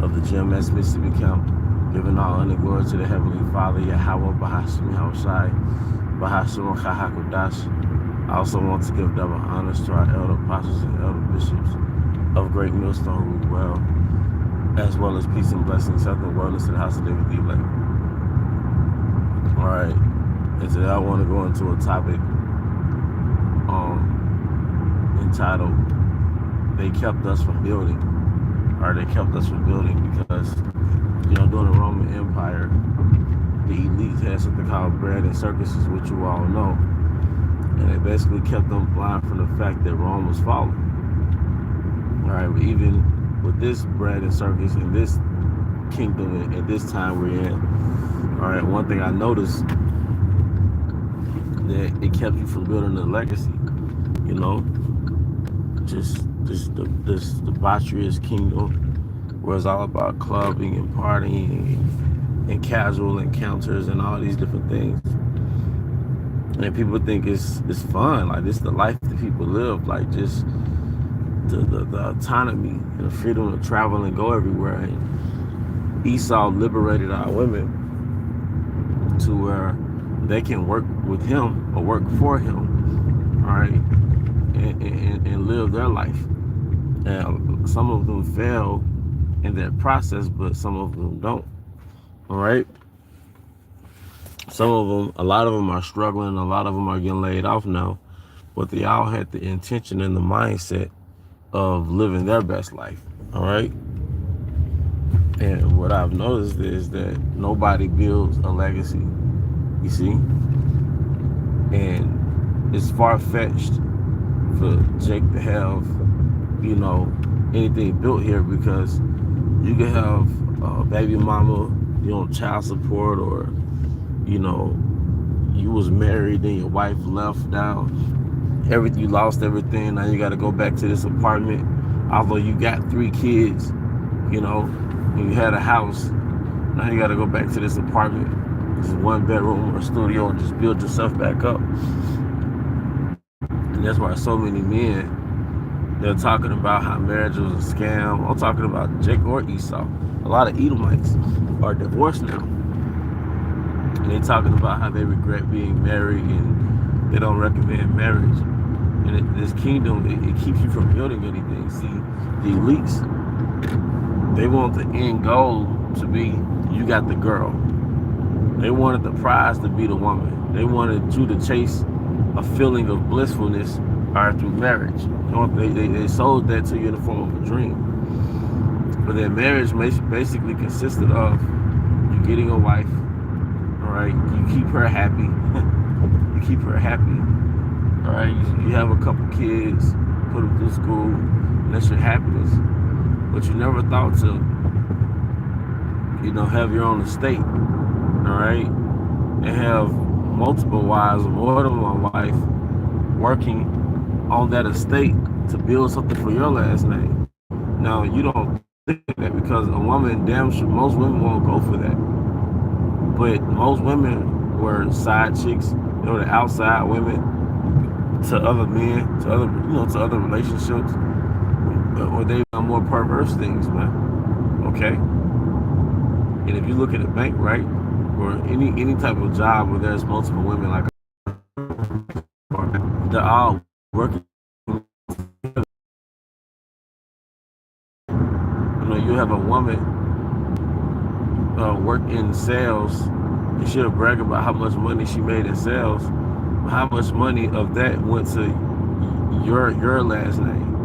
of the GMS Mississippi camp, giving all honor and glory to the Heavenly Father, Yahweh Bahashim Yahushai, Bahashim Chahakudash. I also want to give double honors to our elder apostles and elder bishops of Great Millstone Root as well as peace and blessings, health and wellness to the house of David the elect. All right, and today I want to go into a topic entitled "They Kept Us from Building," or they kept us from building because, during the Roman Empire, the elites had something called bread and circuses, which you all know, and they basically kept them blind from the fact that Rome was falling. All right, but even with this bread and circus in this kingdom at this time we're in, all right, one thing I noticed that it kept you from building a legacy, just this debaucherous kingdom where it's all about clubbing and partying and casual encounters and all these different things. And people think it's fun, like this is the life that people live, like just the autonomy and the freedom to travel and go everywhere. And Esau liberated our women to where they can work with him or work for him, all right, and live their life. And some of them fail in that process, but some of them don't, all right? Some of them, a lot of them are struggling, a lot of them are getting laid off now, but they all had the intention and the mindset of living their best life, all right? And what I've noticed is that nobody builds a legacy, you see? And it's far-fetched for Jake to have, anything built here, because you can have a baby mama, child support, or, you was married, then your wife left now. You lost everything. Now you got to go back to this apartment. Although you got 3 kids, and you had a house. Now you got to go back to this apartment. This is 1 bedroom or studio, and just build yourself back up. And that's why so many men, they're talking about how marriage was a scam. I'm talking about Jake or Esau. A lot of Edomites are divorced now. And they're talking about how they regret being married and they don't recommend marriage. And this kingdom, it keeps you from building anything. See, the elites, they want the end goal to be, you got the girl. They wanted the prize to be the woman. They wanted you to chase a feeling of blissfulness through marriage. They sold that to you in the form of a dream. But their marriage basically consisted of you getting a wife, all right? You keep her happy. You keep her happy. All right, you have a couple kids, put them through school, and that's your happiness. But you never thought to, have your own estate, all right, and have multiple wives or more than one wife working on that estate to build something for your last name. Now, you don't think that because a woman, damn sure, most women won't go for that. But most women were side chicks, they were the outside women to other men, to other relationships, or they are more perverse things, man. Okay? And if you look at a bank, right, or any type of job where there's multiple women, like they're all working together. You have a woman work in sales, and she'll brag about how much money she made in sales. How much money of that went to your last name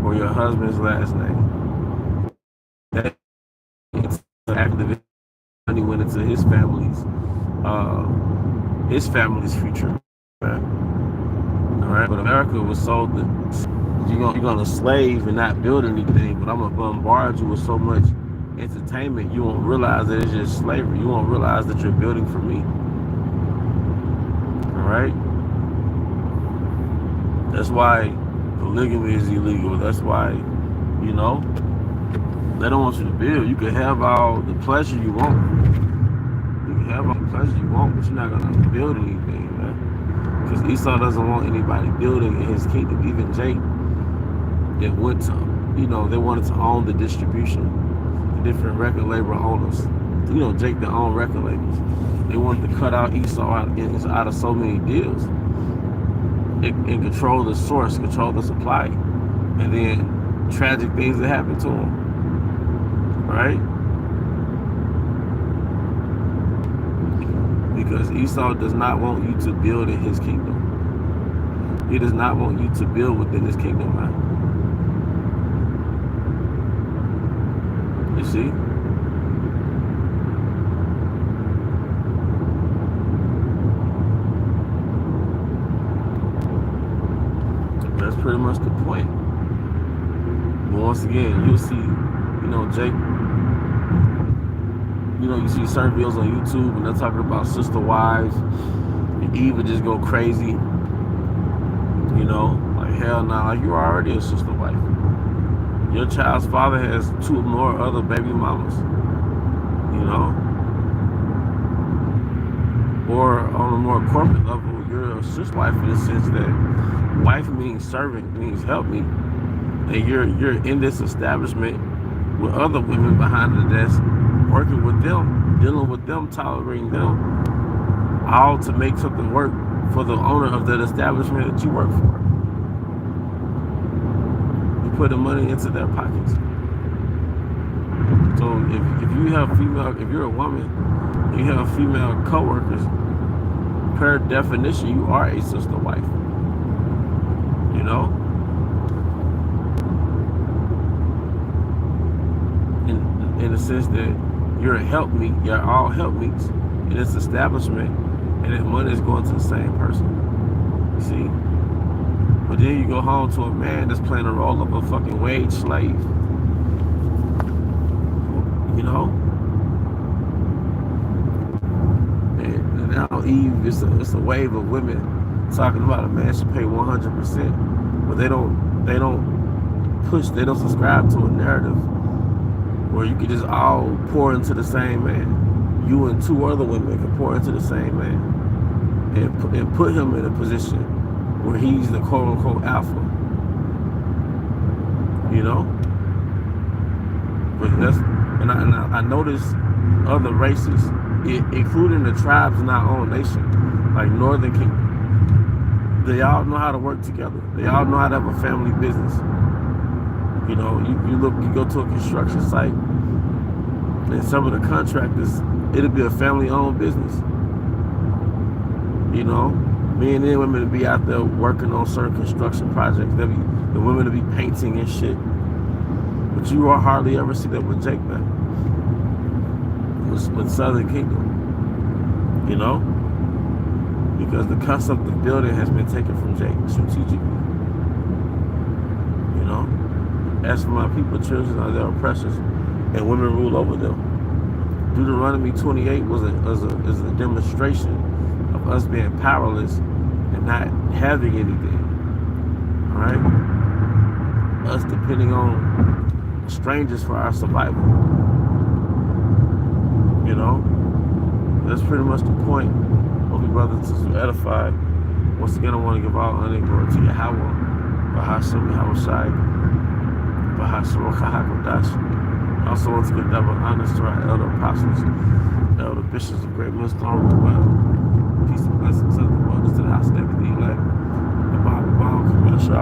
or your husband's last name? That active money went into his family's future. Right? All right, but America was sold that you're gonna slave and not build anything, but I'm gonna bombard you with so much entertainment you won't realize that it's just slavery. You won't realize that you're building for me. All right. That's why polygamy is illegal. That's why, they don't want you to build. You can have all the pleasure you want. You can have all the pleasure you want, but you're not going to build anything, man. Because Esau doesn't want anybody building in his kingdom. Even Jake, that went to, they wanted to own the distribution different record label owners. You know, Jake that owned record labels. They wanted to cut out Esau out of so many deals and control the source, control the supply. And then tragic things that happen to him. Right? Because Esau does not want you to build in his kingdom. He does not want you to build within his kingdom, man. You see? That's pretty much the point. But once again, you'll see, you know, Jake, you know, you see certain videos on YouTube and they're talking about sister wives, and Eve would just go crazy. You know, like hell no, like you're already a sister wife. Your child's father has 2 more other baby mamas. You know? Or on a more corporate level, you're a sister wife in the sense that wife means servant, means help me. And you're in this establishment with other women behind the desk, working with them, dealing with them, tolerating them, all to make something work for the owner of that establishment that you work for. You put the money into their pockets. So if you have female, if you're a woman, and you have female co-workers, per definition, you are a sister wife. You know? In the sense that you're a helpmeet, you're all helpmeets in this establishment, and that money is going to the same person. You see? But then you go home to a man that's playing the role of a fucking wage slave. You know? And now Eve, it's a wave of women talking about a man should pay 100%, but they don't subscribe to a narrative where you could just all pour into the same man. You and 2 other women can pour into the same man and put him in a position where he's the quote-unquote alpha. You know? But and I noticed other races, including the tribes in our own nation, like Northern Kingdom, they all know how to work together. They all know how to have a family business. You know, you go to a construction site, and some of the contractors, it'll be a family-owned business. You know, men and women will be out there working on certain construction projects. The women will be painting and shit. But you will hardly ever see that with Jake, man. With Southern Kingdom. You know? Because the concept of building has been taken from Jake strategically. You know? As for my people, children are their oppressors, and women rule over them. Deuteronomy 28 is a demonstration of us being powerless and not having anything. All right? Us depending on strangers for our survival. You know? That's pretty much the point. Hope you brothers are edified. Once again, I want to give all honor and glory to Yahweh, Bahashim Yahushai, I also want to give double honors to our elder apostles, elder bishops of great wisdom, peace and blessings of the brothers to the house of everything like the Bible, commercial,